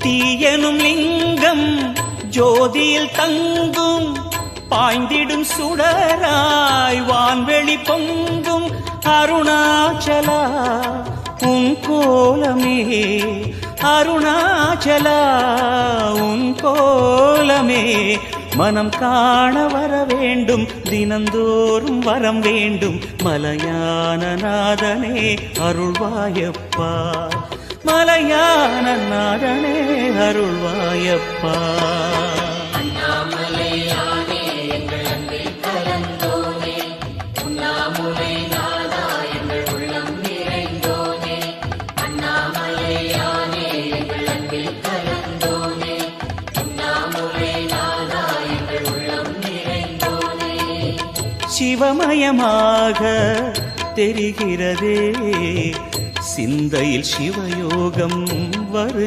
தீயனும் லிங்கம் ஜோதியில் தங்கும் பாய்ந்திடும் சுடராய் வான்வெளி பொங்கும் அருணாச்சலா உன் கோலமே அருணாச்சலா உன் கோலமே மனம் காண வர வேண்டும் தினந்தோறும் வரம் வேண்டும் மலையான நாதனே அருள்வாயப்பா மலையான நாதனே அருள்வாயப்பா சிவமயமாக தெரிகிறதே சிந்தையில் சிவயோகம் வருகிறது.